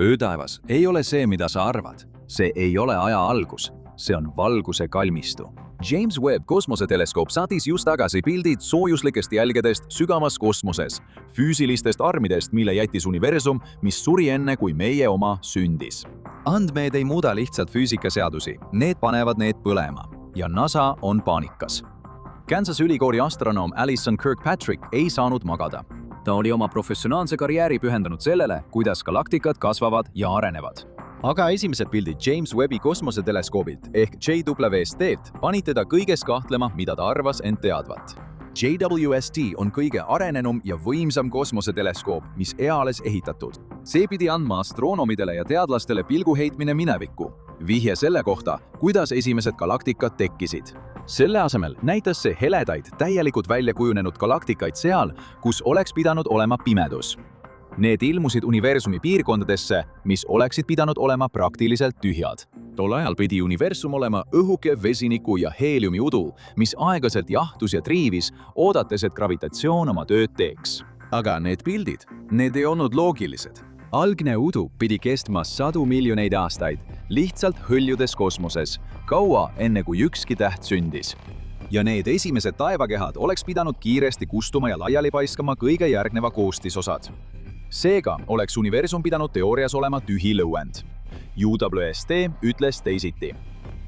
Öötaevas ei ole see, mida sa arvad. See ei ole aja algus. See on valguse kalmistu. James Webb kosmoseteleskoop saatis just tagasi pildid soojuslikest jälgedest sügavas kosmoses, füüsilistest armidest, mille jättis universum, mis suri enne, kui meie oma sündis. Andmed ei muuda lihtsalt füüsikaseadusi, need panevad need põlema ja NASA on paanikas. Kansas ülikooli astronoom Alison Kirkpatrick ei saanud magada. Ta oli oma professionaalse karjääri pühendanud sellele, kuidas galaktikad kasvavad ja arenevad. Aga esimesed pildid James Webbi kosmoseteleskoobilt ehk JWST-lt panid teda kõiges kahtlema, mida ta arvas end teadvat. JWST on kõige arenenum ja võimsam kosmoseteleskoop, mis eales ehitatud. See pidi andma astronomidele ja teadlastele pilguheitmine minevikku, vihje selle kohta, kuidas esimesed galaktikad tekkisid. Selle asemel näitas see heledaid, täielikult välja kujunenud galaktikaid seal, kus oleks pidanud olema pimedus. Need ilmusid universumi piirkondadesse, mis oleksid pidanud olema praktiliselt tühjad. Tol ajal pidi universum olema õhuke vesiniku ja heeliumi udu, mis aeglaselt jahtus ja triivis, oodates, et gravitatsioon oma tööd teeks. Aga need pildid, need ei olnud loogilised. Algne udu pidi kestma 100 miljoneid aastaid, lihtsalt hõljudes kosmoses, kaua enne kui ükski täht sündis. Ja need esimesed taevakehad oleks pidanud kiiresti kustuma ja laiali paiskama kõige järgneva koostisosad. Seega oleks universum pidanud teoorias olema tühi lõuend. JWST ütles teisiti.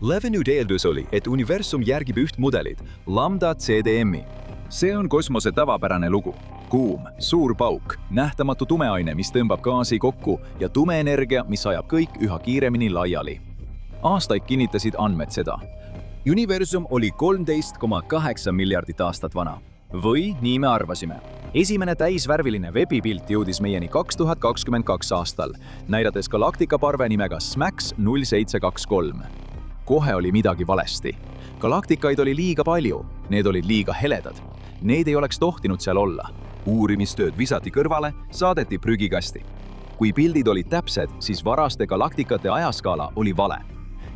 Levinud eeldus oli, et universum järgib üht mudelit, lambda CDM-i. See on kosmose tavapärane lugu. Kuum, suur pauk, nähtamatu tumeaine, mis tõmbab gaasi kokku ja tume energia, mis ajab kõik üha kiiremini laiali. Aastaid kinnitasid andmed seda. Universum oli 13,8 miljardit aastat vana. Või nii me arvasime. Esimene täisvärviline veebipilt jõudis meieni 2022 aastal, näidates galaktikaparve nimega SMACS 0723. Kohe oli midagi valesti. Galaktikaid oli liiga palju, need olid liiga heledad. Need ei oleks tohtinud seal olla. Uurimistööd visati kõrvale, saadeti prügikasti. Kui pildid olid täpsed, siis varaste galaktikate ajaskaala oli vale.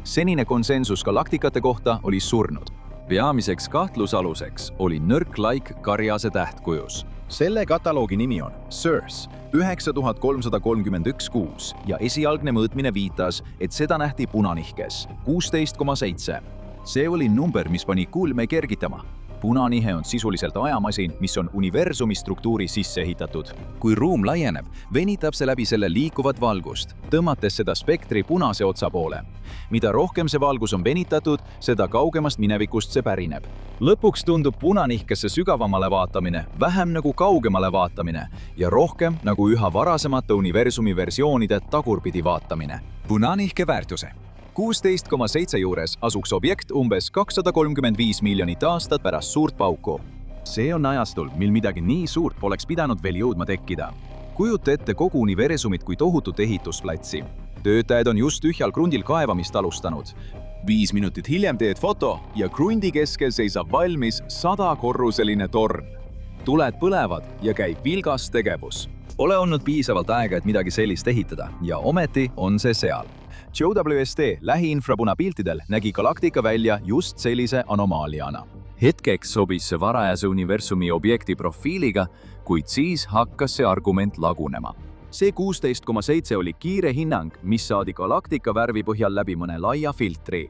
Senine konsensus galaktikate kohta oli surnud. Peamiseks kahtlusaluseks oli nõrk laik karjase tähtkujus. Selle kataloogi nimi on CIRS 9331-6 ja esialgne mõõtmine viitas, et seda nähti punanihkes 16,7. See oli number, mis pani kulme kergitama. Punanihe on sisuliselt ajamasin, mis on universumi struktuuri sisse ehitatud. Kui ruum laieneb, venitab see läbi selle liikuvat valgust, tõmmates seda spektri punase otsa poole. Mida rohkem see valgus on venitatud, seda kaugemast minevikust see pärineb. Lõpuks tundub punanihkesse sügavamale vaatamine vähem nagu kaugemale vaatamine ja rohkem nagu üha varasemate universumi versioonide tagurpidi vaatamine. Punanihke väärtuse 16,7 juures asuks objekt umbes 235 miljonit aastat pärast suurt pauku. See on ajastul, mil midagi nii suurt poleks pidanud veel jõudma tekkida. Kujuta ette kogu universumit kui tohutut ehitusplatsi. Töötajad on just tühjal krundil kaevamist alustanud. 5 minutit hiljem teed foto ja krundi keskel seisab valmis 100-korruseline torn. Tuled põlevad ja käib vilgas tegevus. Ole olnud piisavalt aega, et midagi sellist ehitada ja ometi on see seal. JWST lähiinfrapunapiltidel nägi galaktika välja just sellise anomaaliana. Hetkeks sobis see varajase universumi objekti profiiliga, kuid siis hakkas see argument lagunema. See 16,7 oli kiire hinnang, mis saadi galaktika värvi põhjal läbi mõne laia filtri.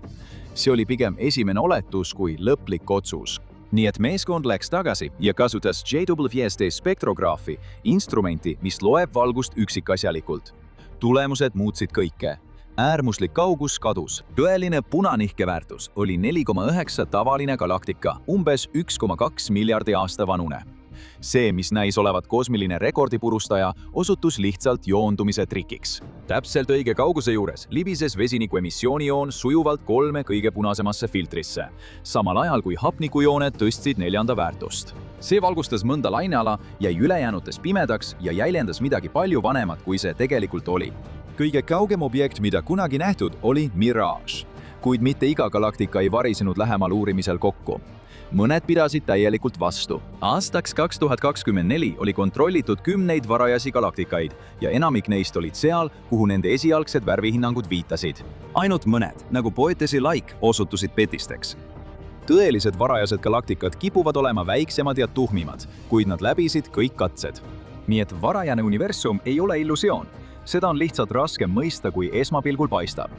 See oli pigem esimene oletus kui lõplik otsus. Nii et meeskond läks tagasi ja kasutas JWST spektrograafi, instrumenti, mis loeb valgust üksikasjalikult. Tulemused muutsid kõike. Äärmuslik kaugus kadus. Tõeline punanihke väärtus oli 4,9 tavaline galaktika, umbes 1,2 miljardi aasta vanune. See, mis näis olevat kosmiline rekordipurustaja, osutus lihtsalt joondumise trikiks. Täpselt õige kauguse juures libises vesiniku emissioonijoon sujuvalt 3 kõige punasemasse filtrisse, samal ajal kui hapnikujooned tõstsid 4. väärtust. See valgustas mõnda laineala, jäi ülejäänutes pimedaks ja jäljendas midagi palju vanemat, kui see tegelikult oli. Kõige kaugem objekt, mida kunagi nähtud, oli Mirage, kuid mitte iga galaktika ei varisenud lähemal uurimisel kokku. Mõned pidasid täielikult vastu. Aastaks 2024 oli kontrollitud 10 varajasi galaktikaid ja enamik neist olid seal, kuhu nende esialgsed värvihinnangud viitasid. Ainult mõned, nagu Poetesi laik, osutusid petisteks. Tõelised varajased galaktikad kipuvad olema väiksemad ja tuhmimad, kuid nad läbisid kõik katsed. Nii et varajane universum ei ole illusioon. seda on lihtsalt raskem mõista, kui esmapilgul paistab.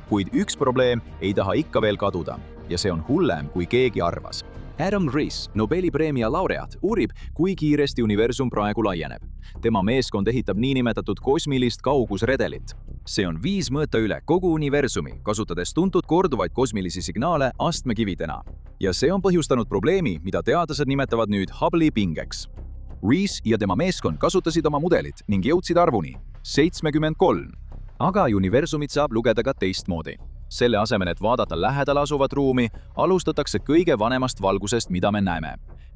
Kuid üks probleem ei taha ikka veel kaduda ja see on hullem, kui keegi arvas. Adam Riess, Nobeli preemia laureaat, uurib, kui kiiresti universum praegu laieneb. Tema meeskond ehitab niinimetatud kosmilist kaugusredelit. See on 5 mõõta üle kogu universumi, kasutades tuntud korduvaid kosmilisi signaale astmekividena. Ja see on põhjustanud probleemi, mida teadlased nimetavad nüüd Hubble'i pingeks. Riess ja tema meeskond kasutasid oma mudelit ning jõudsid arvuni 73. Aga universumit saab lugeda ka teistmoodi. Selle asemel, et vaadata lähedal asuvat ruumi, alustatakse kõige vanemast valgusest, mida me näeme.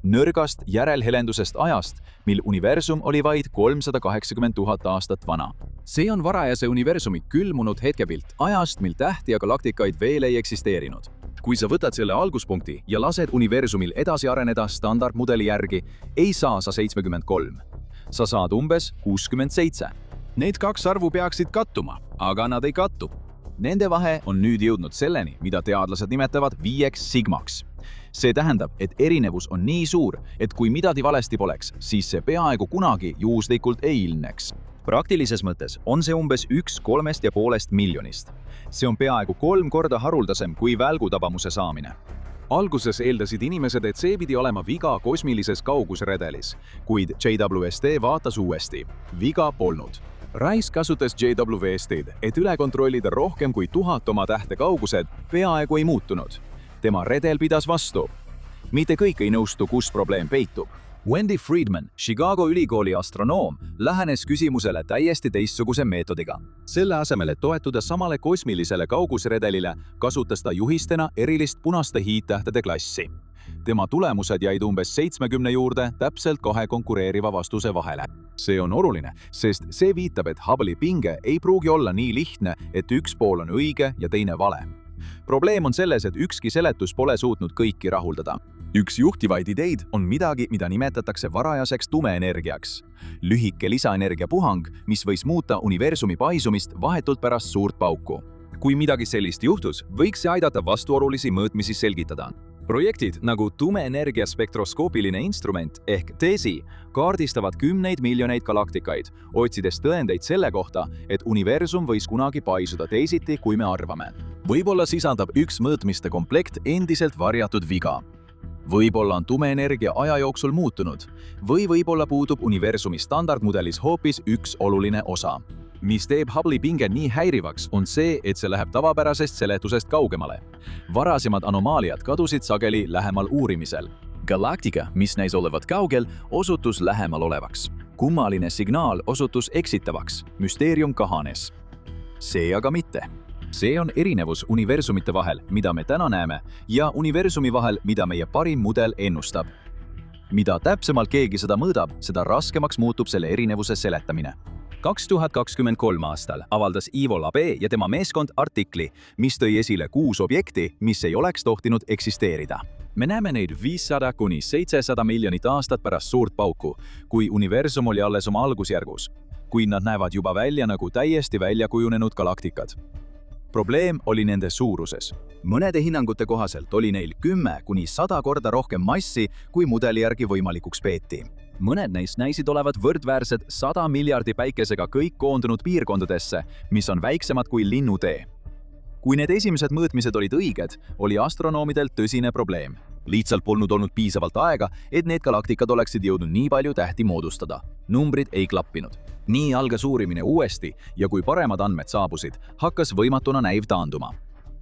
Nõrgast järelhelendusest ajast, mil universum oli vaid 380 000 aastat vana. See on varajase universumi külmunud hetkepilt ajast, mil tähti ja galaktikaid veel ei eksisteerinud. Kui sa võtad selle alguspunkti ja lased universumil edasi areneda standardmudeli järgi, ei saa sa 73. Sa saad umbes 67. Need 2 arvu peaksid kattuma, aga nad ei kattu. Nende vahe on nüüd jõudnud selleni, mida teadlased nimetavad 5 sigmaks. See tähendab, et erinevus on nii suur, et kui midagi valesti poleks, siis see peaaegu kunagi juhuslikult ei ilmneks. Praktilises mõttes on see umbes 1/3,5 miljonist. See on peaaegu 3 korda haruldasem kui välgutabamuse saamine. Alguses eeldasid inimesed, et see pidi olema viga kosmilises kaugusredelis, kuid JWST vaatas uuesti. Viga polnud. Riess kasutas JWST-d, et üle kontrollida rohkem kui 1000 oma tähte kaugused peaaegu ei muutunud. Tema redel pidas vastu. Mitte kõik ei nõustu, kus probleem peitub. Wendy Friedman, Chicago ülikooli astronoom, lähenes küsimusele täiesti teistsuguse meetodiga. Selle asemel, et toetuda samale kosmilisele kaugusredelile, kasutas ta juhistena erilist punaste hiidtähtede klassi. Tema tulemused jäid umbes 70 juurde täpselt 2 konkureeriva vastuse vahele. See on oluline, sest see viitab, et Hubble'i pinge ei pruugi olla nii lihtne, et üks pool on õige ja teine vale. Probleem on selles, et ükski seletus pole suutnud kõiki rahuldada. Üks juhtivaid ideid on midagi, mida nimetatakse varajaseks tumeenergiaks. Lühike lisaenergia puhang, mis võis muuta universumi paisumist vahetult pärast suurt pauku. Kui midagi sellist juhtus, võiks see aidata vastuolulisi mõõtmisi selgitada. Projektid nagu tumeenergia spektroskoopiline instrument ehk TESI kaardistavad 10 miljoneid galaktikaid, otsides tõendeid selle kohta, et universum võis kunagi paisuda teisiti, kui me arvame. Võib-olla sisaldab üks mõõtmiste komplekt endiselt varjatud viga. Võib-olla on tumeenergia aja jooksul muutunud või võib-olla puudub universumi standardmudelis hoopis üks oluline osa. Mis teeb Hubble'i pinge nii häirivaks, on see, et see läheb tavapärasest seletusest kaugemale. Varasemad anomaaliad kadusid sageli lähemal uurimisel. Galaktika, mis näis olevat kaugel, osutus lähemal olevaks. Kummaline signaal osutus eksitavaks. Müsteerium kahanes. See aga mitte. See on erinevus universumite vahel, mida me täna näeme, ja universumi vahel, mida meie parim mudel ennustab. Mida täpsemalt keegi seda mõõdab, seda raskemaks muutub selle erinevuse seletamine. 2023 aastal avaldas Ivo Labe ja tema meeskond artikli, mis tõi esile 6 objekti, mis ei oleks tohtinud eksisteerida. Me näeme neid 500–700 miljonit aastat pärast suurt pauku, kui universum oli alles oma algusjärgus, kuid nad näevad juba välja nagu täiesti välja kujunenud galaktikad. Probleem oli nende suuruses. Mõnede hinnangute kohaselt oli neil 10–100 korda rohkem massi, kui mudeli järgi võimalikuks peeti. Mõned neist näisid olevat võrdväärsed 100 miljardi päikesega kõik koondunud piirkondadesse, mis on väiksemad kui linnutee. Kui need esimesed mõõtmised olid õiged, oli astronoomidel tõsine probleem. Lihtsalt polnud olnud piisavalt aega, et need galaktikad oleksid jõudnud nii palju tähti moodustada. Numbrid ei klappinud. Nii algas uurimine uuesti ja kui paremad andmed saabusid, hakkas võimatuna näiv taanduma.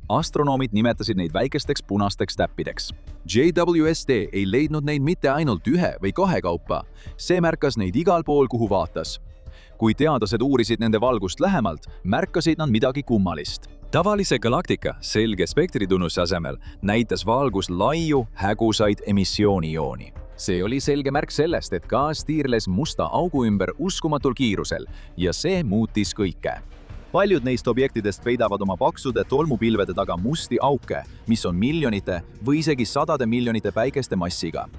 Astronoomid nimetasid neid väikesteks punasteks täppideks. JWST ei leidnud neid mitte ainult 1 või 2 kaupa, see märkas neid igal pool, kuhu vaatas. Kui teadlased uurisid nende valgust lähemalt, märkasid nad midagi kummalist. Tavalise galaktika selge spektritunnuse asemel näitas valgus laiu, hägusaid emissioonijooni. See oli selge märk sellest, et gaas tiirles musta augu ümber uskumatul kiirusel ja see muutis kõike. Paljud neist objektidest peidavad oma paksude tolmupilvede taga musti auke, mis on miljonite või isegi sadade miljonite päikeste massiga.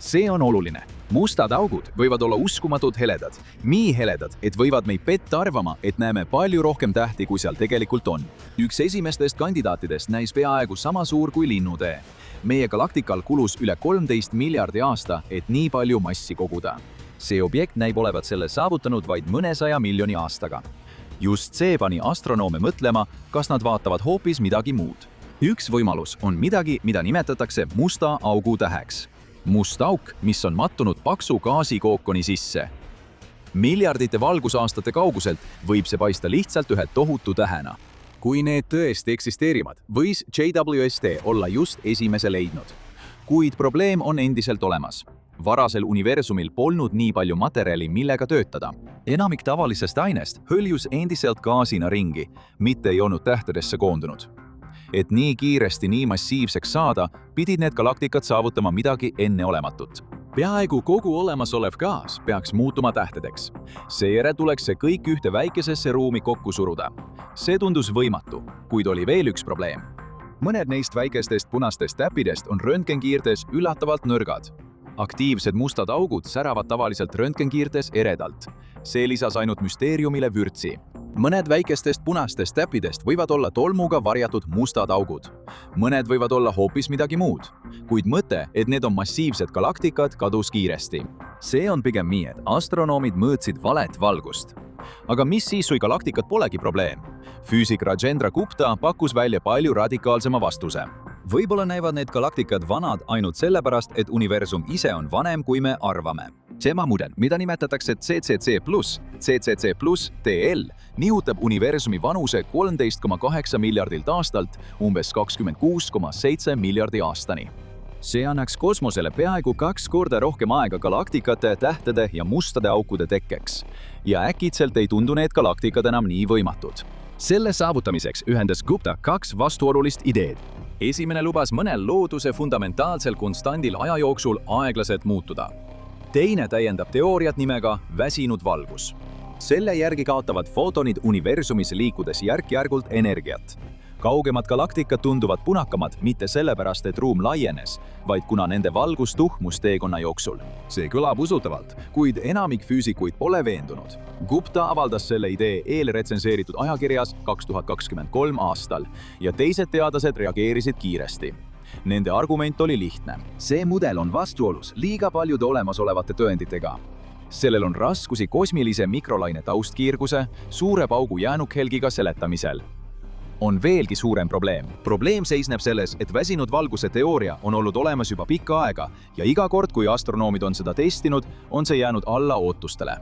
See on oluline. Mustad augud võivad olla uskumatult heledad. Nii heledad, et võivad meid petta arvama, et näeme palju rohkem tähti, kui seal tegelikult on. Üks esimestest kandidaatidest näis peaaegu sama suur kui linnutee. Meie galaktikal kulus üle 13 miljardi aasta, et nii palju massi koguda. See objekt näib olevat selle saavutanud vaid mõnesaja miljoni aastaga. just see pani astronoome mõtlema, kas nad vaatavad hoopis midagi muud. Üks võimalus on midagi, mida nimetatakse musta augu täheks. Must auk, mis on mattunud paksu gaasikookoni sisse. Miljardite valgusaastate kauguselt võib see paista lihtsalt ühe tohutu tähena. Kui need tõesti eksisteerivad, võis JWST olla just esimese leidnud. Kuid probleem on endiselt olemas. Varasel universumil polnud nii palju materjali, millega töötada. Enamik tavalisest ainest hõljus endiselt gaasina ringi, mitte ei olnud tähtedesse koondunud. Et nii kiiresti nii massiivseks saada, pidid need galaktikad saavutama midagi enneolematut. Peaaegu kogu olemasolev gaas peaks muutuma tähtedeks. Seejärel tuleks see kõik ühte väikesesse ruumi kokku suruda. See tundus võimatu, kuid oli veel üks probleem. Mõned neist väikestest punastest täppidest on röntgenkiirtes üllatavalt nõrgad. Aktiivsed mustad augud säravad tavaliselt röntgenkiirtes eredalt. See lisas ainult müsteeriumile vürtsi. Mõned väikestest punastest täppidest võivad olla tolmuga varjatud mustad augud. Mõned võivad olla hoopis midagi muud. Kuid mõte, et need on massiivsed galaktikad, kadus kiiresti. See on pigem nii, et astronoomid mõõtsid valet valgust. Aga mis siis, kui galaktikad polegi probleem? Füüsik Rajendra Gupta pakkus välja palju radikaalsema vastuse. Võib-olla näevad need galaktikad vanad ainult sellepärast, et universum ise on vanem, kui me arvame. Tema mudel, mida nimetatakse CCC+, TL, nihutab universumi vanuse 13,8 miljardilt aastalt umbes 26,7 miljardi aastani. See annaks kosmosele peaaegu 2 korda rohkem aega galaktikate, tähtede ja mustade aukude tekkeks. Ja äkitselt ei tundu need galaktikad enam nii võimatud. Selle saavutamiseks ühendas Gupta 2 vastuolulist ideed. Esimene lubas mõnel looduse fundamentaalsel konstandil aja jooksul aeglaselt muutuda. Teine täiendab teooriat nimega väsinud valgus. Selle järgi kaotavad footonid universumis liikudes järk-järgult energiat. Kaugemad galaktikad tunduvad punakamad mitte sellepärast, et ruum laienes, vaid kuna nende valgus tuhmus teekonna jooksul. See kõlab usutavalt, kuid enamik füüsikuid pole veendunud. Gupta avaldas selle idee eelretsenseeritud ajakirjas 2023 aastal ja teised teadlased reageerisid kiiresti. Nende argument oli lihtne. See mudel on vastuolus liiga paljude olemasolevate tõenditega. Sellel on raskusi kosmilise mikrolaine taustkiirguse, suure paugu jäänukhelgiga seletamisel. On veelgi suurem probleem. Probleem seisneb selles, et väsinud valguse teooria on olnud olemas juba pikka aega ja iga kord, kui astronoomid on seda testinud, on see jäänud alla ootustele.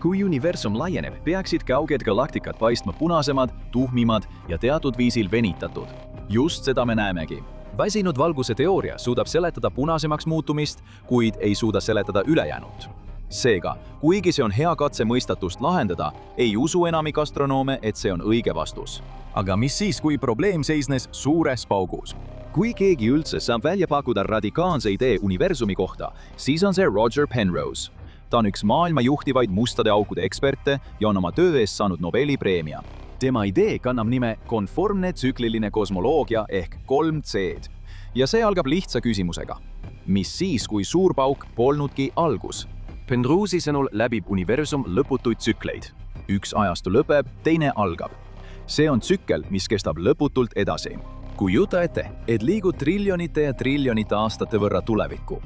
Kui universum laieneb, peaksid kauged galaktikad paistma punasemad, tuhmimad ja teatud viisil venitatud. Just seda me näemegi. Väsinud valguse teooria suudab seletada punasemaks muutumist, kuid ei suuda seletada ülejäänud. Seega, kuigi see on hea katse mõistatust lahendada, ei usu enamik astronoome, et see on õige vastus. Aga mis siis, kui probleem seisnes suures paugus? Kui keegi üldse saab välja pakkuda radikaalse idee universumi kohta, siis on see Roger Penrose. Ta on üks maailma juhtivaid mustade aukude eksperte ja on oma töö eest saanud Nobeli preemia. Tema idee kannab nime konformne tsükliline kosmoloogia ehk 3C-d. Ja see algab lihtsa küsimusega. Mis siis, kui suur pauk polnudki algus? Penrose'i sõnul läbib universum lõputuid tsükleid. Üks ajastu lõpeb, teine algab. See on tsükkel, mis kestab lõputult edasi. Kujuta ette, et liigud triljonite ja triljonite aastate võrra tulevikku.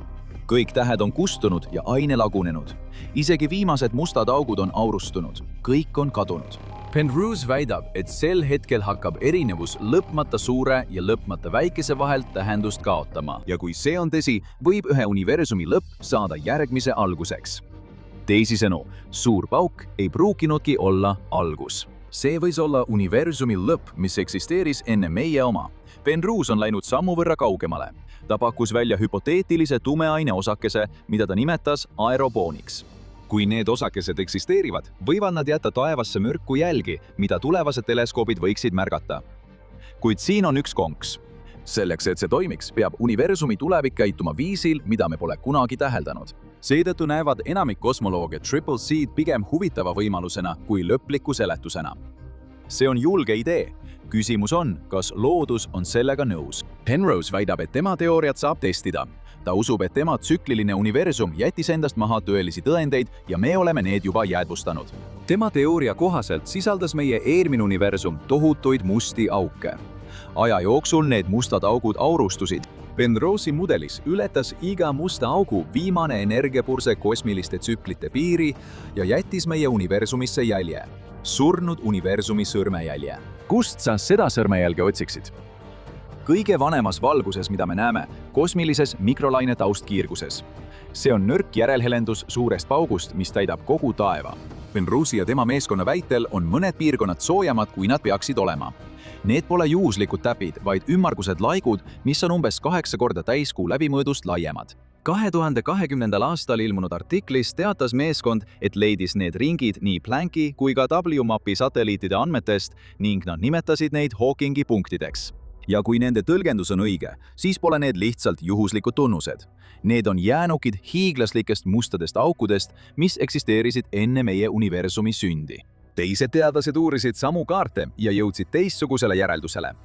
Kõik tähed on kustunud ja aine lagunenud. Isegi viimased mustad augud on aurustunud. Kõik on kadunud. Penrose väidab, et sel hetkel hakkab erinevus lõpmata suure ja lõpmata väikese vahelt tähendust kaotama. Ja kui see on tõsi, võib ühe universumi lõpp saada järgmise alguseks. Teisisõnu, suur pauk ei pruukinudki olla algus. See võis olla universumi lõpp, mis eksisteeris enne meie oma. Penrose on läinud sammu võrra kaugemale. Ta pakkus välja hüpoteetilise tumeaine osakese, mida ta nimetas aerobooniks. Kui need osakesed eksisteerivad, võivad nad jätta taevasse mürku jälgi, mida tulevased teleskoobid võiksid märgata. Kuid siin on üks konks. Selleks, et see toimiks, peab universumi tulevik käituma viisil, mida me pole kunagi täheldanud. Seetõttu näevad enamik kosmolooge Triple C-d pigem huvitava võimalusena kui lõpliku seletusena. See on julge idee. Küsimus on, kas loodus on sellega nõus. Penrose väidab, et tema teooriat saab testida. Ta usub, et tema tsükliline universum jättis endast maha tõelisi tõendeid ja me oleme need juba jäädvustanud. Tema teooria kohaselt sisaldas meie eelmine universum tohutuid musti auke. Aja jooksul need mustad augud aurustusid. Penrose'i mudelis ületas iga musta augu viimane energiapurse kosmiliste tsüklite piiri ja jättis meie universumisse jälje. surnud universumi sõrmejälje. Kust sa seda sõrmejälge otsiksid? Kõige vanemas valguses, mida me näeme, kosmilises mikrolaine taustkiirguses. See on nõrk järelhelendus suurest paugust, mis täidab kogu taeva. Penrose ja tema meeskonna väitel on mõned piirkonnad soojamad, kui nad peaksid olema. Need pole juhuslikud täpid, vaid ümmargused laigud, mis on umbes 8 korda täiskuu läbimõõdust laiemad. 2020. aastal ilmunud artiklis teatas meeskond, et leidis need ringid nii Plancki kui ka WMAP-i satelliitide andmetest ning nad nimetasid neid Hawkingi punktideks. Ja kui nende tõlgendus on õige, siis pole need lihtsalt juhuslikud tunnused. Need on jäänukid hiiglaslikest mustadest aukudest, mis eksisteerisid enne meie universumi sündi. Teised teadlased uurisid samu kaarte ja jõudsid teistsugusele järeldusele.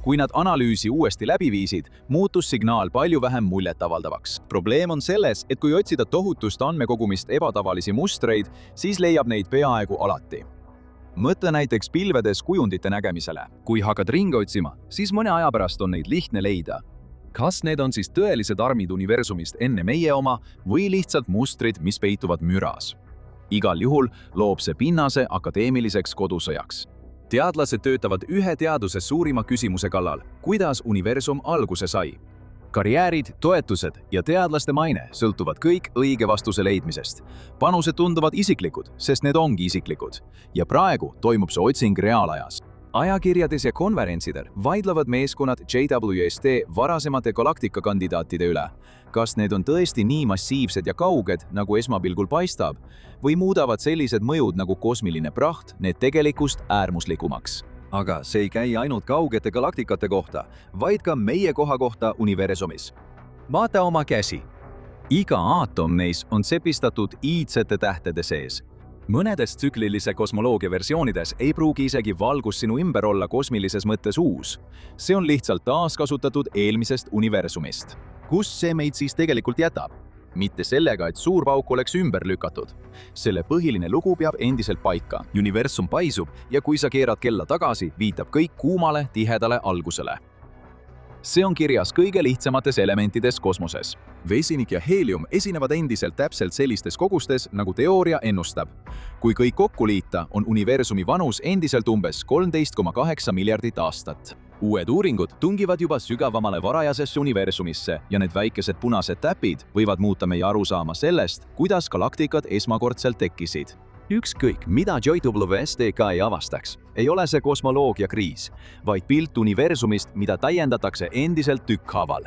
Kui nad analüüsi uuesti läbi viisid, muutus signaal palju vähem muljetavaldavaks. Probleem on selles, et kui otsida tohutust andmekogumist ebatavalisi mustreid, siis leiab neid peaaegu alati. Mõtle näiteks pilvedes kujundite nägemisele. Kui hakkad ringi otsima, siis mõne aja pärast on neid lihtne leida. Kas need on siis tõelised armid universumist enne meie oma või lihtsalt mustrid, mis peituvad müras? Igal juhul loob see pinnase akadeemiliseks kodusõjaks. Teadlased töötavad ühe teaduse suurima küsimuse kallal, kuidas universum alguse sai. Karjäärid, toetused ja teadlaste maine sõltuvad kõik õige vastuse leidmisest. Panused tunduvad isiklikud, sest need ongi isiklikud. Ja praegu toimub see otsing reaalajas. Ajakirjades ja konverentsidel vaidlevad meeskonnad JWST varasemate galaktika-kandidaatide üle. Kas need on tõesti nii massiivsed ja kauged, nagu esmapilgul paistab, või muudavad sellised mõjud nagu kosmiline praht need tegelikkust äärmuslikumaks? Aga see ei käi ainult kaugete galaktikate kohta, vaid ka meie koha kohta universumis. Vaata oma käsi. Iga aatom neis on sepistatud iidsete tähtede sees. Mõnedes tsüklilise kosmoloogia versioonides ei pruugi isegi valgus sinu ümber olla kosmilises mõttes uus. See on lihtsalt taaskasutatud eelmisest universumist. Kus see meid siis tegelikult jätab? Mitte sellega, et suur pauk oleks ümber lükatud. Selle põhiline lugu peab endiselt paika. Universum paisub ja kui sa keerad kella tagasi, viitab kõik kuumale, tihedale algusele. See on kirjas kõige lihtsamates elementides kosmoses. Vesinik ja heelium esinevad endiselt täpselt sellistes kogustes, nagu teooria ennustab. Kui kõik kokku liita, on universumi vanus endiselt umbes 13,8 miljardit aastat. Uued uuringud tungivad juba sügavamale varajasesse universumisse ja need väikesed punased täpid võivad muuta meie arusaama sellest, kuidas galaktikad esmakordselt tekkisid. Ükskõik, mida JWST ka ei avastaks, ei ole see kosmoloogia kriis, vaid pilt universumist, mida täiendatakse endiselt tükkhaaval.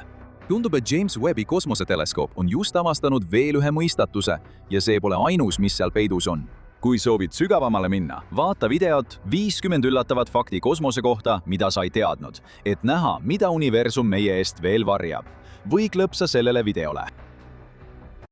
Tundub, et James Webbi kosmoseteleskoop on just avastanud veel ühe mõistatuse ja see pole ainus, mis seal peidus on. Kui soovid sügavamale minna, vaata videot 50 üllatavat fakti kosmose kohta, mida sa ei teadnud, et näha, mida universum meie eest veel varjab. Või klõpsa sellele videole.